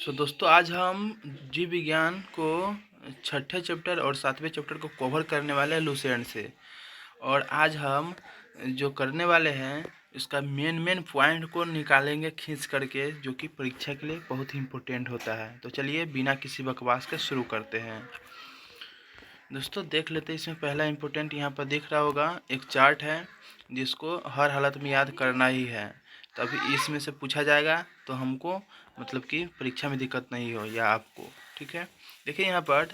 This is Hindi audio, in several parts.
दोस्तों आज हम जीव विज्ञान को छठे चैप्टर और सातवें चैप्टर को कवर करने वाले हैं लुसेंट से। और आज हम जो करने वाले हैं इसका मेन पॉइंट को निकालेंगे खींच करके, जो कि परीक्षा के लिए बहुत ही इम्पोर्टेंट होता है। तो चलिए बिना किसी बकवास के शुरू करते हैं। दोस्तों देख लेते हैं, इसमें पहला इम्पोर्टेंट यहाँ पर दिख रहा होगा, एक चार्ट है जिसको हर हालत में याद करना ही है। तभी इसमें से पूछा जाएगा तो हमको मतलब कि परीक्षा में दिक्कत नहीं हो या आपको। ठीक है, देखिए यहाँ पर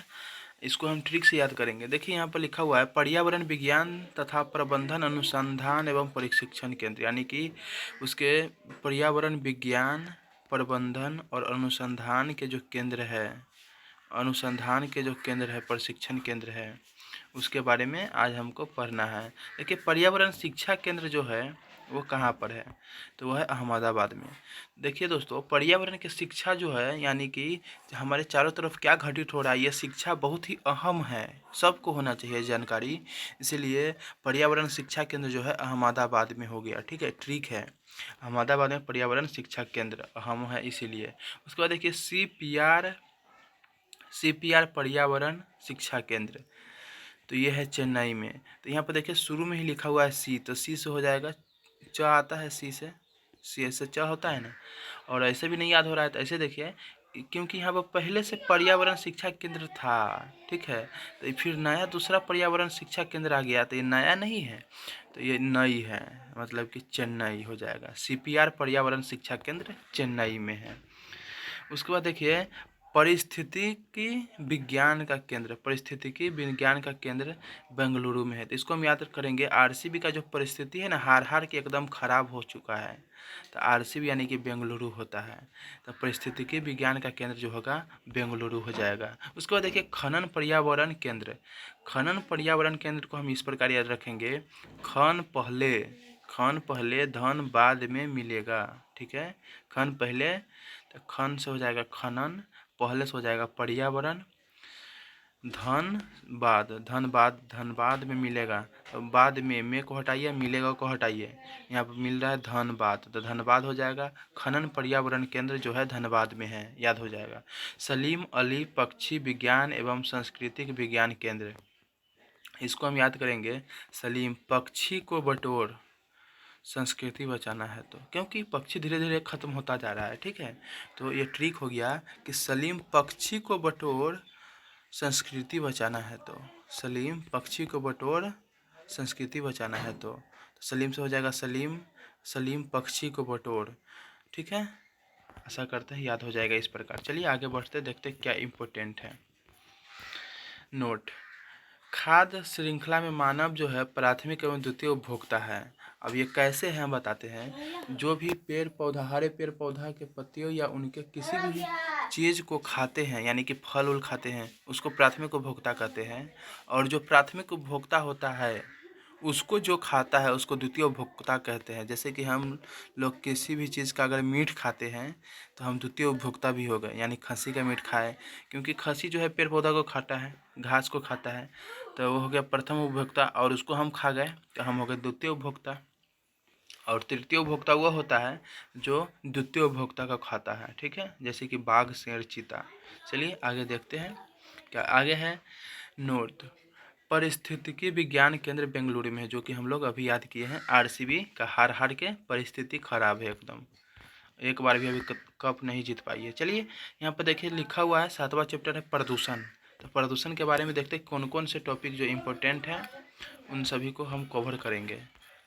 इसको हम ट्रिक से याद करेंगे। देखिए यहाँ पर लिखा हुआ है पर्यावरण विज्ञान तथा प्रबंधन अनुसंधान एवं प्रशिक्षण केंद्र, यानी कि उसके पर्यावरण विज्ञान प्रबंधन और अनुसंधान के जो केंद्र है, अनुसंधान के जो केंद्र है, प्रशिक्षण केंद्र है, उसके बारे में आज हमको पढ़ना है। देखिए पर्यावरण शिक्षा केंद्र जो है वो कहाँ पर है, तो वह है अहमदाबाद में। देखिए दोस्तों पर्यावरण की शिक्षा जो है, यानी कि हमारे चारों तरफ क्या घटित हो रहा है, ये शिक्षा बहुत ही अहम है, सबको होना चाहिए जानकारी। इसीलिए पर्यावरण शिक्षा केंद्र जो है अहमदाबाद में हो गया। ठीक है, ट्रिक है, अहमदाबाद में पर्यावरण शिक्षा केंद्र अहम है इसीलिए। उसके बाद देखिए CPR पर्यावरण शिक्षा केंद्र, तो ये है चेन्नई में। तो यहाँ पर देखिए शुरू में ही लिखा हुआ है सी, तो सी से हो जाएगा, च आता है सी से, सी से च होता है ना। और ऐसे भी नहीं याद हो रहा है तो ऐसे देखिए, क्योंकि यहाँ पर पहले से पर्यावरण शिक्षा केंद्र था। ठीक है, तो फिर नया दूसरा पर्यावरण शिक्षा केंद्र आ गया, तो ये नया नहीं है, तो ये नई है, मतलब कि चेन्नई हो जाएगा। CPR पर्यावरण शिक्षा केंद्र चेन्नई में है। उसके बाद देखिए पारिस्थितिकी विज्ञान का केंद्र, पारिस्थितिकी विज्ञान का केंद्र बेंगलुरु में है। तो इसको हम याद करेंगे, RCB का जो परिस्थिति है ना, हार के एकदम खराब हो चुका है, तो RCB यानी कि बेंगलुरु होता है। तो पारिस्थितिकी विज्ञान का केंद्र जो होगा बेंगलुरु हो जाएगा। उसके बाद देखिए खनन पर्यावरण केंद्र, खनन पर्यावरण केंद्र को हम इस प्रकार याद रखेंगे, खन पहले धन बाद में मिलेगा। ठीक है, खन पहले, तो खन से हो जाएगा खनन, पहले से हो जाएगा पर्यावरण, धन बाद में मिलेगा, तो बाद में को हटाइए, मिलेगा को हटाइए, यहाँ पर मिल रहा है धनबाद, तो धनबाद हो जाएगा। खनन पर्यावरण केंद्र जो है धनबाद में है, याद हो जाएगा। सलीम अली पक्षी विज्ञान एवं सांस्कृतिक विज्ञान केंद्र, इसको हम याद करेंगे, सलीम पक्षी को बटोर संस्कृति बचाना है, तो क्योंकि पक्षी धीरे धीरे खत्म होता जा रहा है। ठीक है, तो ये ट्रिक हो गया कि सलीम पक्षी को बटोर संस्कृति बचाना है, तो सलीम पक्षी को बटोर संस्कृति बचाना है, तो सलीम से हो जाएगा सलीम पक्षी को बटोर। ठीक है, ऐसा करते हैं याद हो जाएगा इस प्रकार। चलिए आगे बढ़ते देखते क्या इम्पोर्टेंट है। नोट, खाद्य श्रृंखला में मानव जो है प्राथमिक एवं द्वितीय उपभोक्ता है। अब ये कैसे हैं हम बताते हैं। जो भी पेड़ पौधा, हरे पेड़ पौधा के पत्तियों या उनके किसी भी चीज़ को खाते हैं, यानी कि फल उल खाते हैं, उसको प्राथमिक उपभोक्ता कहते हैं। और जो प्राथमिक उपभोक्ता होता है उसको जो खाता है उसको द्वितीय उपभोक्ता कहते हैं। जैसे कि हम लोग किसी भी चीज़ का अगर मीट खाते हैं तो हम द्वितीय उपभोक्ता भी हो गए, यानी खस्सी का मीट खाए, क्योंकि खस्सी जो है पेड़ पौधा को खाता है, घास को खाता है, तो वो हो गया प्रथम उपभोक्ता, और उसको हम खा गए तो हम हो गए द्वितीय उपभोक्ता। और तृतीय उपभोक्ता वो होता है जो द्वितीय उपभोक्ता का खाता है। ठीक है, जैसे कि बाघ शेर चीता। चलिए आगे देखते हैं क्या आगे है। नोट, पारिस्थितिकी विज्ञान केंद्र बेंगलुरु में है, जो कि हम लोग अभी याद किए हैं। RCB का हार के परिस्थिति खराब है एकदम, एक बार भी अभी कप नहीं जीत पाई है। चलिए यहाँ पर देखिए लिखा हुआ है सातवां चैप्टर है प्रदूषण। तो प्रदूषण के बारे में देखते हैं कौन कौन से टॉपिक जो इम्पोर्टेंट हैं, उन सभी को हम कवर करेंगे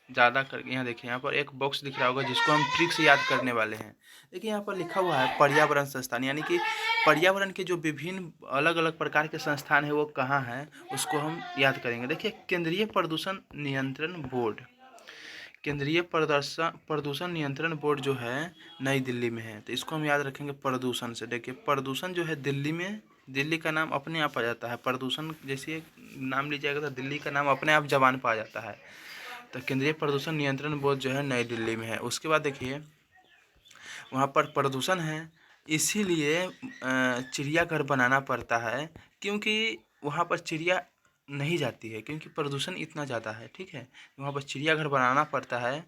ज़्यादा करके। यहाँ देखिए, यहाँ पर एक बॉक्स दिख रहा होगा जिसको हम ट्रिक से याद करने वाले हैं। देखिए यहाँ पर लिखा हुआ है पर्यावरण संस्थान, यानी कि पर्यावरण के जो विभिन्न अलग अलग प्रकार के संस्थान है वो कहाँ हैं, उसको हम याद करेंगे। देखिए केंद्रीय प्रदूषण नियंत्रण बोर्ड, केंद्रीय प्रदूषण नियंत्रण बोर्ड जो है नई दिल्ली में है, तो इसको हम याद रखेंगे प्रदूषण से। देखिए प्रदूषण जो है दिल्ली में, दिल्ली का नाम अपने आप आ जाता है, प्रदूषण जैसे नाम लीजिएगा तो दिल्ली का नाम अपने आप जबान पर आ जाता है। तो केंद्रीय प्रदूषण नियंत्रण बोर्ड जो है नई दिल्ली में है। उसके बाद देखिए वहाँ पर प्रदूषण है, इसीलिए चिड़ियाघर बनाना पड़ता है, क्योंकि वहाँ पर चिड़िया नहीं जाती है, क्योंकि प्रदूषण इतना ज़्यादा है। ठीक है, वहाँ पर चिड़ियाघर बनाना पड़ता है।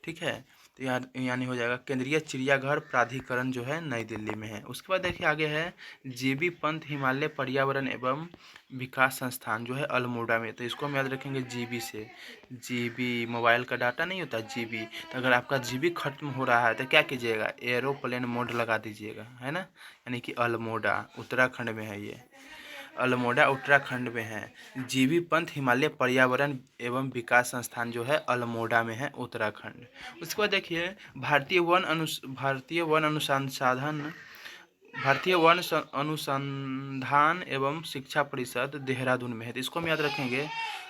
ठीक है, तो यानी हो जाएगा केंद्रीय चिड़ियाघर प्राधिकरण जो है नई दिल्ली में है। उसके बाद देखिए आगे है जीबी पंत हिमालय पर्यावरण एवं विकास संस्थान जो है अल्मोड़ा में। तो इसको हम याद रखेंगे जीबी से। जीबी मोबाइल का डाटा नहीं होता जीबी, तो अगर आपका जीबी खत्म हो रहा है तो क्या कीजिएगा, एरोप्लेन मोड लगा दीजिएगा, है ना। यानी कि अल्मोड़ा उत्तराखंड में है ये, अल्मोड़ा उत्तराखंड में है। जीबी पंत हिमालय पर्यावरण एवं विकास संस्थान जो है अल्मोड़ा में है उत्तराखंड। उसके बाद देखिए भारतीय अनुसंधान एवं शिक्षा परिषद देहरादून में है। तो इसको हम याद रखेंगे,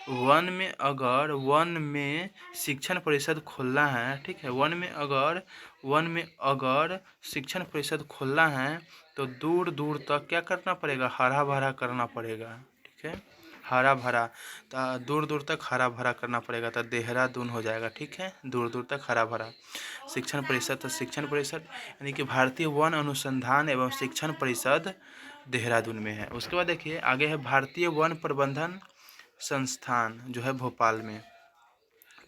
वन में शिक्षण परिषद खोलना है, ठीक है। वन में अगर शिक्षण परिषद खोलना है तो दूर दूर तक क्या करना पड़ेगा, हरा भरा करना पड़ेगा, ठीक है। हरा भरा, तो दूर दूर तक हरा भरा करना पड़ेगा, तो देहरादून हो जाएगा, ठीक है। दूर दूर तक हरा भरा। शिक्षण परिषद, तो शिक्षण परिषद यानी कि भारतीय वन अनुसंधान एवं शिक्षण परिषद देहरादून में है। उसके बाद देखिए आगे है भारतीय वन प्रबंधन संस्थान जो है भोपाल में।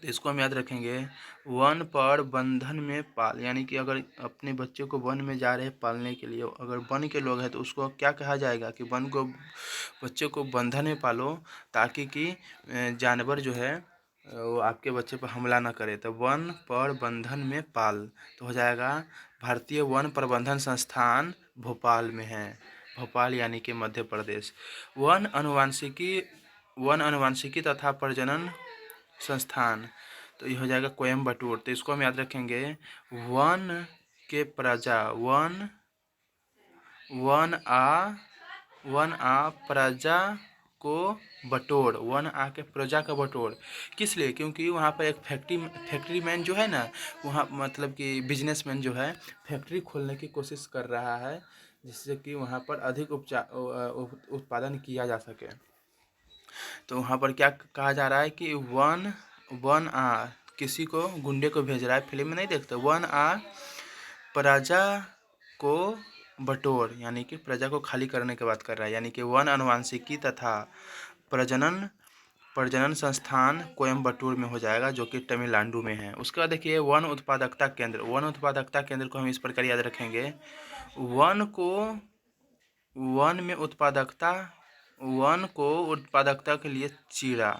तो इसको हम याद रखेंगे, वन पर बंधन में पाल, यानी कि अगर अपने बच्चे को वन में जा रहे हैं पालने के लिए, अगर वन के लोग हैं तो उसको क्या कहा जाएगा कि बच्चे को बंधन में पालो, ताकि कि जानवर जो है वो आपके बच्चे पर हमला ना करे। तो वन पर बंधन में पाल, तो हो जाएगा भारतीय वन प्रबंधन संस्थान भोपाल में है। भोपाल यानी कि मध्य प्रदेश। वन अनुवांशिकी तथा प्रजनन संस्थान, तो ये हो जाएगा कोयम्बटूर। तो इसको हम याद रखेंगे, वन के प्रजा वन आ प्रजा को बटोर, वन आ के प्रजा का बटोर। किस लिए, क्योंकि वहाँ पर एक फैक्ट्री मैन जो है ना, वहाँ मतलब कि बिजनेसमैन जो है फैक्ट्री खोलने की कोशिश कर रहा है, जिससे कि वहाँ पर अधिक उत्पादन किया जा सके। तो वहाँ पर क्या कहा जा रहा है कि वन आ, किसी को गुंडे को भेज रहा है, फिल्म में नहीं देखते, वन आ प्रजा को बटोर, यानी कि प्रजा को खाली करने की बात कर रहा है। यानी कि वन अनुवांशिकी तथा प्रजनन संस्थान कोयम्बटूर में हो जाएगा, जो कि तमिलनाडु में है। उसके बाद देखिए वन उत्पादकता केंद्र को हम इस प्रकार याद रखेंगे, वन को उत्पादकता के लिए चीरा।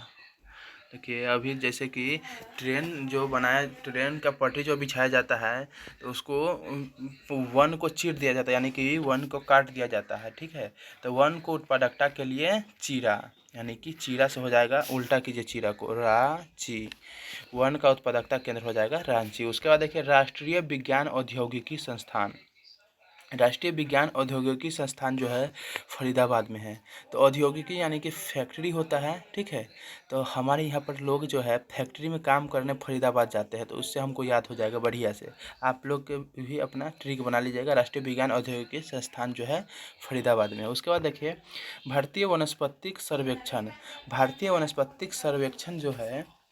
देखिए अभी जैसे कि ट्रेन का पटरी जो बिछाया जाता है, तो उसको वन को चीर दिया जाता है, यानी कि वन को काट दिया जाता है, ठीक है। तो वन को उत्पादकता के लिए चीरा, यानी कि चीरा से हो जाएगा, उल्टा कीजिए चीरा को, रांची। वन का उत्पादकता केंद्र हो जाएगा रांची। उसके बाद देखिए राष्ट्रीय विज्ञान औद्योगिकी संस्थान जो है फरीदाबाद में है। तो औद्योगिकी यानी कि फैक्ट्री होता है, ठीक है। तो हमारे यहाँ पर लोग जो है फैक्ट्री में काम करने फरीदाबाद जाते हैं, तो उससे हमको याद हो जाएगा बढ़िया से। आप लोग के भी अपना ट्रिक बना लीजिएगा, राष्ट्रीय विज्ञान औद्योगिकी संस्थान जो है फरीदाबाद में है। उसके बाद देखिए भारतीय वनस्पतिक सर्वेक्षण जो है,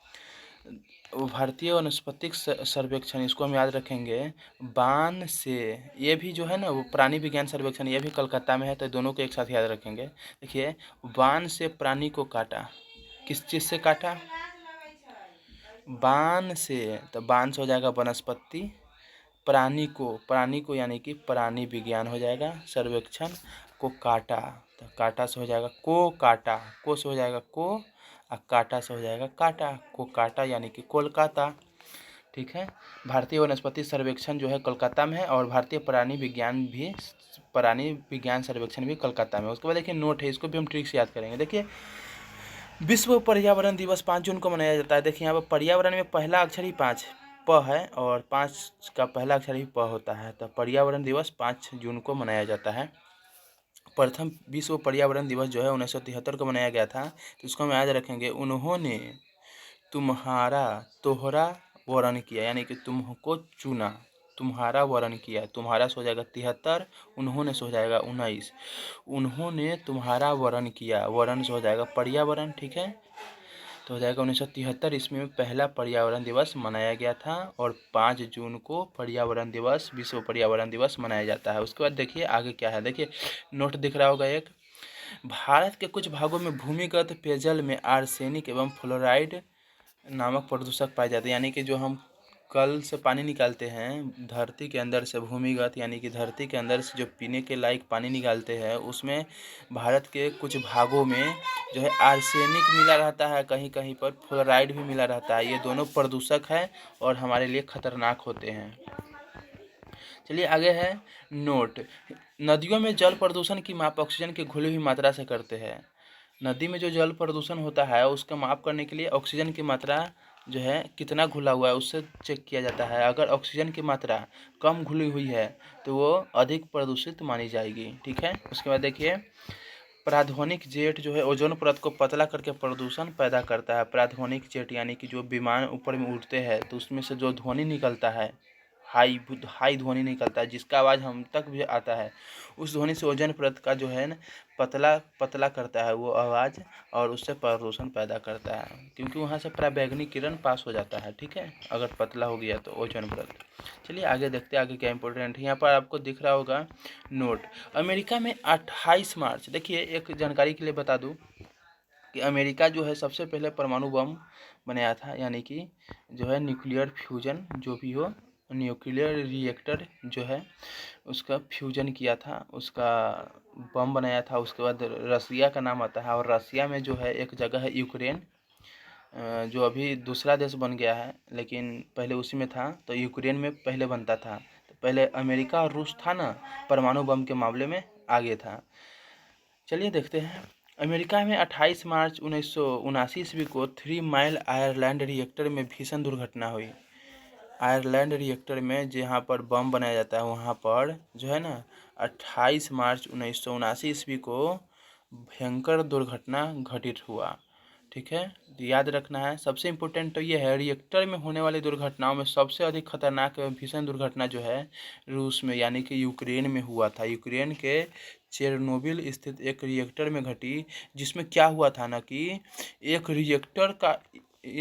भारतीय वनस्पतिक सर्वेक्षण, इसको हम याद रखेंगे, बान से, ये भी जो है ना वो प्राणी विज्ञान सर्वेक्षण, ये भी कलकत्ता में है, तो दोनों को एक साथ याद रखेंगे। देखिए बान से प्राणी को काटा, किस चीज़ से काटा, बान से, तो बान से हो जाएगा वनस्पति, प्राणी को यानी कि प्राणी विज्ञान हो जाएगा, सर्वेक्षण को काटा, तो काटा से हो जाएगा को काटा, को से हो जाएगा को, और काटा से हो जाएगा काटा, को काटा यानी कि कोलकाता, ठीक है। भारतीय वनस्पति सर्वेक्षण जो है कोलकाता में है, और भारतीय प्राणी विज्ञान सर्वेक्षण भी कोलकाता में है। उसके बाद देखिए नोट है, इसको भी हम ट्रिक से याद करेंगे। देखिए विश्व पर्यावरण दिवस 5 जून को मनाया जाता है। देखिए यहाँ पर पर्यावरण में पहला अक्षर ही प है, और 5 का पहला अक्षर ही प होता है, तो पर्यावरण दिवस 5 जून को मनाया जाता है। प्रथम विश्व पर्यावरण दिवस जो है 1973 को मनाया गया था। तो इसको हम याद रखेंगे, उन्होंने तोहरा वर्ण किया, यानी कि तुमको चुना, तुम्हारा वर्ण किया, तुम्हारा से हो जाएगा 73, उन्होंने से हो जाएगा 19, उन्होंने तुम्हारा वर्ण किया, वर्ण से हो जाएगा पर्यावरण, ठीक है। तो हो जाएगा 1973 ईस्वी में पहला पर्यावरण दिवस मनाया गया था, और 5 जून को विश्व पर्यावरण दिवस मनाया जाता है। उसके बाद देखिए आगे क्या है, देखिए नोट दिख रहा होगा एक, भारत के कुछ भागों में भूमिगत पेयजल में आर्सेनिक एवं फ्लोराइड नामक प्रदूषक पाए जाते हैं, यानी कि जो हम कल से पानी निकालते हैं धरती के अंदर से, भूमिगत यानी कि धरती के अंदर से जो पीने के लायक पानी निकालते हैं, उसमें भारत के कुछ भागों में जो है आर्सेनिक मिला रहता है, कहीं कहीं पर फ्लोराइड भी मिला रहता है। ये दोनों प्रदूषक है और हमारे लिए खतरनाक होते हैं। चलिए आगे है नोट। नदियों में जल प्रदूषण की माप ऑक्सीजन की घुली हुई मात्रा से करते हैं। नदी में जो जल प्रदूषण होता है उसका माप करने के लिए ऑक्सीजन की मात्रा जो है कितना घुला हुआ है उससे चेक किया जाता है। अगर ऑक्सीजन की मात्रा कम घुली हुई है तो वो अधिक प्रदूषित मानी जाएगी। ठीक है, उसके बाद देखिए प्राध्वनिक जेट जो है ओजोन परत को पतला करके प्रदूषण पैदा करता है। प्राध्वनिक जेट यानी कि जो विमान ऊपर में उड़ते हैं तो उसमें से जो ध्वनि निकलता है, हाई ध्वनि निकलता है जिसका आवाज़ हम तक भी आता है, उस ध्वनि से ओजोन परत का जो है न पतला पतला करता है वो आवाज़, और उससे प्रदूषण पैदा करता है क्योंकि वहाँ से पराबैंगनी किरण पास हो जाता है। ठीक है, अगर पतला हो गया तो ओजोन परत। चलिए आगे देखते हैं आगे क्या इंपॉर्टेंट है। यहाँ पर आपको दिख रहा होगा नोट। अमेरिका में 28 मार्च, देखिए एक जानकारी के लिए बता दूँ कि अमेरिका जो है सबसे पहले परमाणु बम बनाया था, यानी कि जो है न्यूक्लियर फ्यूजन जो भी हो, न्यूक्लियर रिएक्टर जो है उसका फ्यूजन किया था, उसका बम बनाया था। उसके बाद रसिया का नाम आता है, और रसिया में जो है एक जगह है यूक्रेन, जो अभी दूसरा देश बन गया है लेकिन पहले उसी में था, तो यूक्रेन में पहले बनता था। तो पहले अमेरिका और रूस था ना, परमाणु बम के मामले में आगे था। चलिए देखते हैं। अमेरिका में 28 मार्च 1979 ईस्वी को 3 माइल आयरलैंड रिएक्टर में भीषण दुर्घटना हुई। आयरलैंड रिएक्टर में जहाँ पर बम बनाया जाता है वहाँ पर जो है ना 28 मार्च 1979 ईस्वी को भयंकर दुर्घटना घटित हुआ। ठीक है, याद रखना है। सबसे इम्पोर्टेंट तो ये है, रिएक्टर में होने वाली दुर्घटनाओं में सबसे अधिक खतरनाक एवं भीषण दुर्घटना जो है रूस में यानी कि यूक्रेन में हुआ था। यूक्रेन के चेरनोबिल स्थित एक रिएक्टर में घटी, जिसमें क्या हुआ था ना कि एक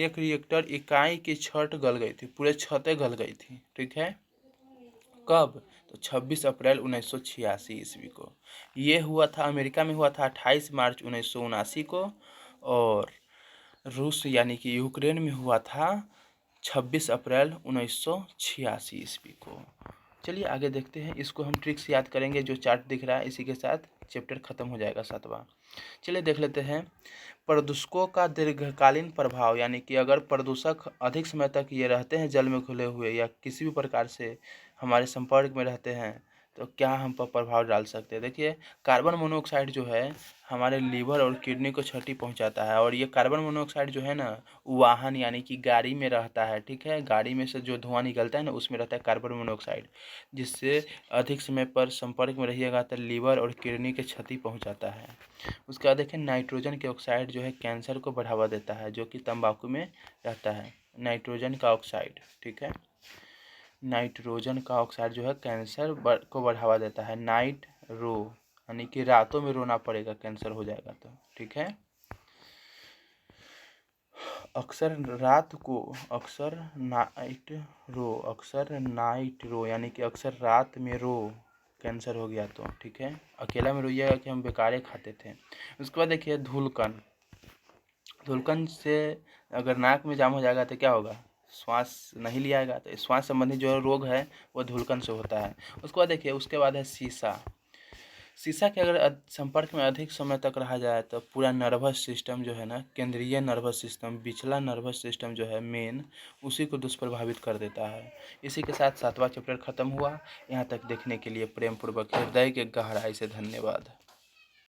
रिएक्टर इकाई की छत गल गई थी, पूरे छतें गल गई थी। ठीक है, कब? तो 26 अप्रैल 1986 ईस्वी को ये हुआ था। अमेरिका में हुआ था 28 मार्च 1979 को, और रूस यानी कि यूक्रेन में हुआ था 26 अप्रैल 1986 ईस्वी को। चलिए आगे देखते हैं, इसको हम ट्रिक्स याद करेंगे। जो चार्ट दिख रहा है इसी के साथ चैप्टर खत्म हो जाएगा 7वां। चलिए देख लेते हैं प्रदूषकों का दीर्घकालीन प्रभाव, यानी कि अगर प्रदूषक अधिक समय तक ये रहते हैं जल में घुले हुए या किसी भी प्रकार से हमारे संपर्क में रहते हैं तो क्या हम पर प्रभाव डाल सकते हैं। देखिए कार्बन मोनोऑक्साइड जो है हमारे लीवर और किडनी को क्षति पहुंचाता है, और ये कार्बन मोनोऑक्साइड जो है ना वाहन यानी कि गाड़ी में रहता है। ठीक है, गाड़ी में से जो धुआं निकलता है ना उसमें रहता है कार्बन मोनोऑक्साइड, जिससे अधिक समय पर संपर्क में रहिएगा तो लीवर और किडनी के क्षति पहुंचाता है। उसके बाद देखिए नाइट्रोजन के ऑक्साइड जो है कैंसर को बढ़ावा देता है, जो कि तंबाकू में रहता है नाइट्रोजन का ऑक्साइड। ठीक है, नाइट्रोजन का ऑक्साइड जो है कैंसर को बढ़ावा देता है। नाइट रो यानी कि रातों में रोना पड़ेगा कैंसर हो जाएगा तो। ठीक है, अक्सर नाइट रो यानी कि अक्सर रात में रो कैंसर हो गया तो। ठीक है, अकेला में रोइएगा कि हम बेकारे खाते थे। उसके बाद देखिए धुलकन से अगर नाक में जाम हो जाएगा तो क्या होगा, श्वास नहीं लिया जाएगा, तो श्वास संबंधी जो रोग है वो धुलकन से होता है। उसके बाद देखिए उसके बाद है शीशा के अगर संपर्क में अधिक समय तक रहा जाए तो पूरा नर्वस सिस्टम जो है ना, केंद्रीय नर्वस सिस्टम, पिछला नर्वस सिस्टम जो है मेन, उसी को दुष्प्रभावित कर देता है। इसी के साथ 7वां चैप्टर खत्म हुआ। यहाँ तक देखने के लिए प्रेम पूर्वक हृदय के गहराई से धन्यवाद।